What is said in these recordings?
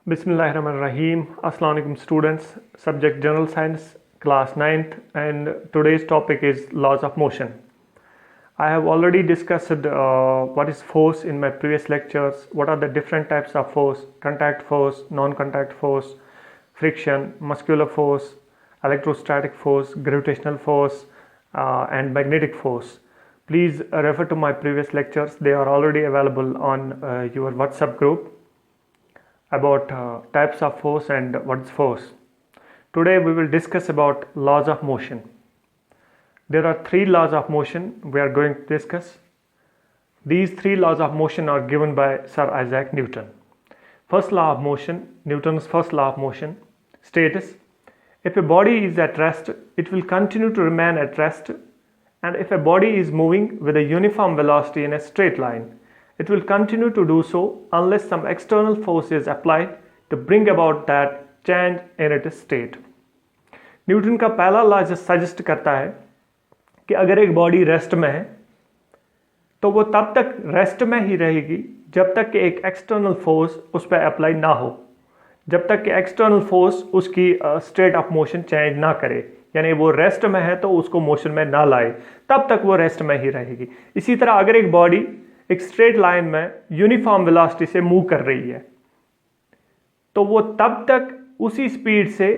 Bismillahirrahmanirrahim. Assalamu alaikum students. Subject General Science, class 9th, and today's topic is laws of motion. I have already discussed what is force in my previous lectures, what are the different types of force, contact force, non-contact force, friction, muscular force, electrostatic force, gravitational force, and magnetic force. Please refer to my previous lectures. They are already available on your WhatsApp group about types of force and what is force. Today we will discuss about laws of motion. There are three laws of motion we are going to discuss. These three laws of motion are given by Sir Isaac Newton. First law of motion, Newton's first law of motion, states if a body is at rest, it will continue to remain at rest, and if a body is moving with a uniform velocity in a straight line, it will continue to do so unless some external force is applied to bring about that change in its state. Newton का पहला law suggest करता है कि अगर एक body rest में है तो वो तब तक रेस्ट में ही रहेगी जब तक कि एक एक्सटर्नल फोर्स उस पर अप्लाई ना हो, जब तक कि एक्सटर्नल फोर्स उसकी स्टेट ऑफ मोशन चेंज ना करे, यानी वो रेस्ट में है तो उसको मोशन में ना लाए, तब तक वो रेस्ट में ही रहेगी। इसी तरह अगर एक बॉडी एक स्ट्रेट लाइन में यूनिफॉर्म वेलोसिटी से मूव कर रही है तो वो तब तक उसी स्पीड से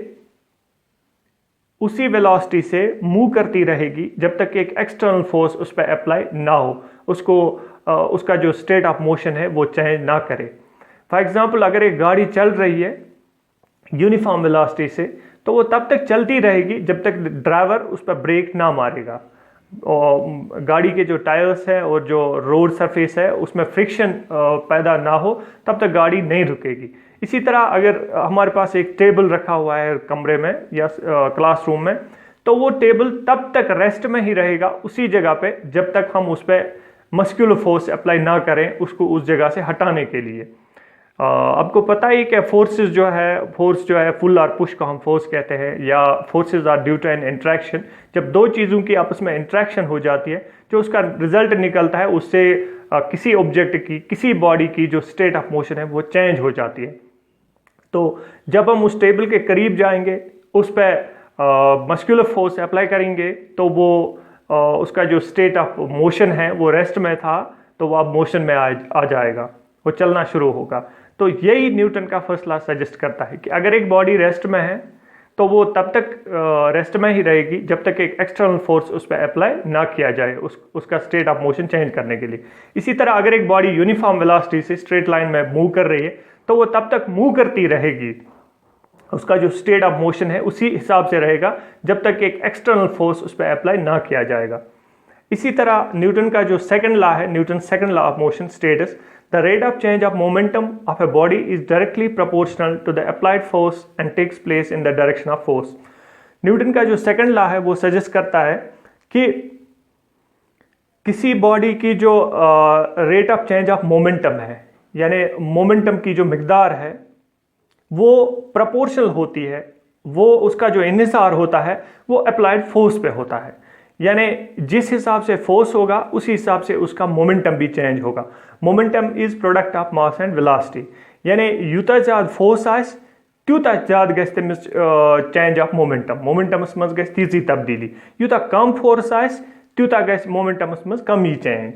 उसी वेलोसिटी से मूव करती रहेगी जब तक एक एक्सटर्नल फोर्स उस पर अप्लाई ना हो, उसको उसका जो स्टेट ऑफ मोशन है वो चेंज ना करे। फॉर एग्जांपल अगर एक गाड़ी चल रही है यूनिफॉर्म वेलोसिटी से तो वो तब तक चलती रहेगी जब तक ड्राइवर उस पर ब्रेक ना मारेगा, और गाड़ी के जो टायर्स हैं और जो रोड सरफेस है उसमें फ्रिक्शन पैदा ना हो तब तक गाड़ी नहीं रुकेगी। इसी तरह अगर हमारे पास एक टेबल रखा हुआ है कमरे में या क्लासरूम में तो वो टेबल तब तक रेस्ट में ही रहेगा उसी जगह पे जब तक हम उस पर मस्कुलर फोर्स अप्लाई ना करें उसको उस जगह से हटाने के लिए। आपको पता ही कि फोर्स जो है पुल और पुश को हम फोर्स कहते हैं, या forces are due to an interaction. जब दो चीज़ों की आपस में इंट्रैक्शन हो जाती है जो उसका रिजल्ट निकलता है उससे किसी ऑब्जेक्ट की, किसी बॉडी की जो स्टेट ऑफ मोशन है वो चेंज हो जाती है। तो जब हम उस टेबल के करीब जाएंगे, उस पर मस्कुलर फोर्स अप्लाई करेंगे तो वो उसका जो स्टेट ऑफ मोशन है वो रेस्ट में था तो वो अब मोशन में आ जाएगा, वो चलना शुरू होगा। तो यही न्यूटन का फर्स्ट लॉ सजेस्ट करता है कि अगर एक बॉडी रेस्ट में है तो वो तब तक रेस्ट में ही रहेगी जब तक एक एक्सटर्नल फोर्स उस पर अप्लाई ना किया जाए उसका स्टेट ऑफ मोशन चेंज करने के लिए। इसी तरह अगर एक बॉडी यूनिफॉर्म वेलोसिटी से स्ट्रेट लाइन में मूव कर रही है तो वो तब तक मूव करती रहेगी, उसका जो स्टेट ऑफ मोशन है उसी हिसाब से रहेगा जब तक एक एक्सटर्नल फोर्स उस पर अप्लाई ना किया जाएगा। इसी तरह न्यूटन का जो सेकंड लॉ है, Newton second law of motion states the rate of change of momentum of a body is directly proportional to the applied force and takes place in the direction of force. Newton का जो second law है वो suggest करता है कि किसी body की जो rate of change of momentum है, यानी मोमेंटम की जो मिकदार है वो प्रोपोर्शनल होती है, वो उसका जो इन्हिसार होता है वो अप्लाइड फोर्स पे होता है, यानी जिस हिसाब से फोर्स होगा उसी हिसाब से उसका मोमेंटम भी चेंज होगा। Momentum is product of mass and velocity, यानी यूता ज़्यादा फोर्स आस त्यूता ज़्यादा गैस तमिस चेंज ऑफ मोमेंटम, मोमेंटमस मज गैस तीजी तब्दीली, यूता कम फोर्स आस त्यूता गैस मोमेंटमस मज कम ही चेंज।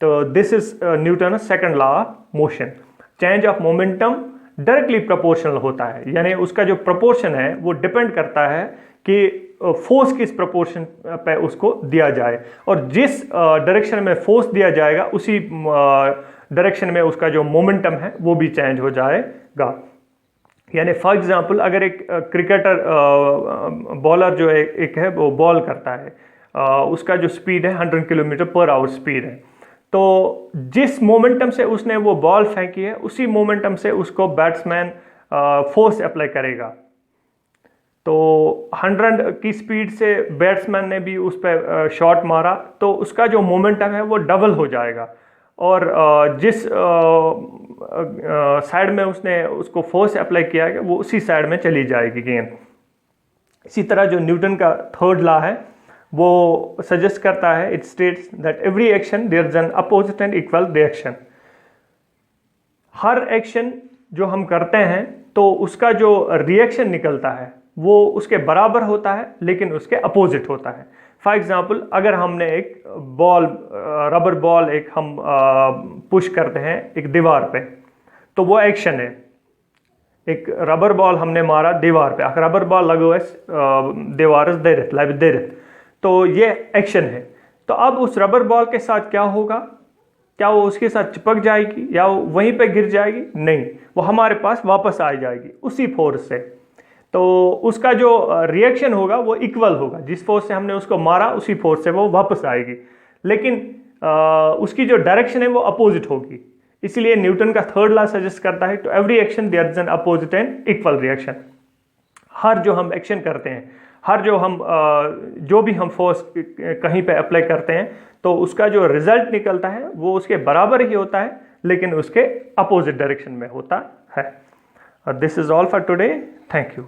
तो this is Newton second law of motion. Change of momentum directly proportional होता है, यानी उसका जो प्रोपोर्शन है वो डिपेंड करता है कि फोर्स किस प्रोपोर्शन पे उसको दिया जाए, और जिस डायरेक्शन में फोर्स दिया जाएगा उसी डायरेक्शन में उसका जो मोमेंटम है वो भी चेंज हो जाएगा। यानी फॉर एग्जांपल अगर एक क्रिकेटर बॉलर जो एक है वो बॉल करता है, उसका जो स्पीड है 100 किलोमीटर पर आवर स्पीड है, तो जिस मोमेंटम से उसने वो बॉल फेंकी है उसी मोमेंटम से उसको बैट्समैन फोर्स अप्लाई करेगा। तो 100 की स्पीड से बैट्समैन ने भी उस पर शॉट मारा तो उसका जो मोमेंटम है वो डबल हो जाएगा, और जिस साइड में उसने उसको फोर्स अप्लाई किया है वो उसी साइड में चली जाएगी गेंद। इसी तरह जो न्यूटन का थर्ड लॉ है वो सजेस्ट करता है, it states that every action there is an opposite and equal reaction. हर एक्शन जो हम करते हैं तो उसका जो रिएक्शन निकलता है वो उसके बराबर होता है लेकिन उसके अपोजिट होता है। फॉर एग्जाम्पल, अगर हमने एक बॉल, रबर बॉल एक हम पुश करते हैं एक दीवार पे, तो वो एक्शन है। एक रबर बॉल हमने मारा दीवार पे, अगर रबर बॉल लगो दीवार दे तो ये एक्शन है। तो अब उस रबर बॉल के साथ क्या होगा? क्या वो उसके साथ चिपक जाएगी या वो वहीं पे गिर जाएगी? नहीं, वो हमारे पास वापस आ जाएगी उसी फोर्स से। तो उसका जो रिएक्शन होगा वो इक्वल होगा, जिस फोर्स से हमने उसको मारा उसी फोर्स से वो वापस आएगी, लेकिन उसकी जो डायरेक्शन है वो अपोजिट होगी। इसीलिए न्यूटन का थर्ड लॉ सजेस्ट करता है to every action there is an opposite and equal reaction. हर जो हम एक्शन करते हैं, हर जो भी हम फोर्स कहीं पे अप्लाई करते हैं, तो उसका जो रिजल्ट निकलता है वो उसके बराबर ही होता है लेकिन उसके अपोजिट डायरेक्शन में होता है। This is all for today. Thank you.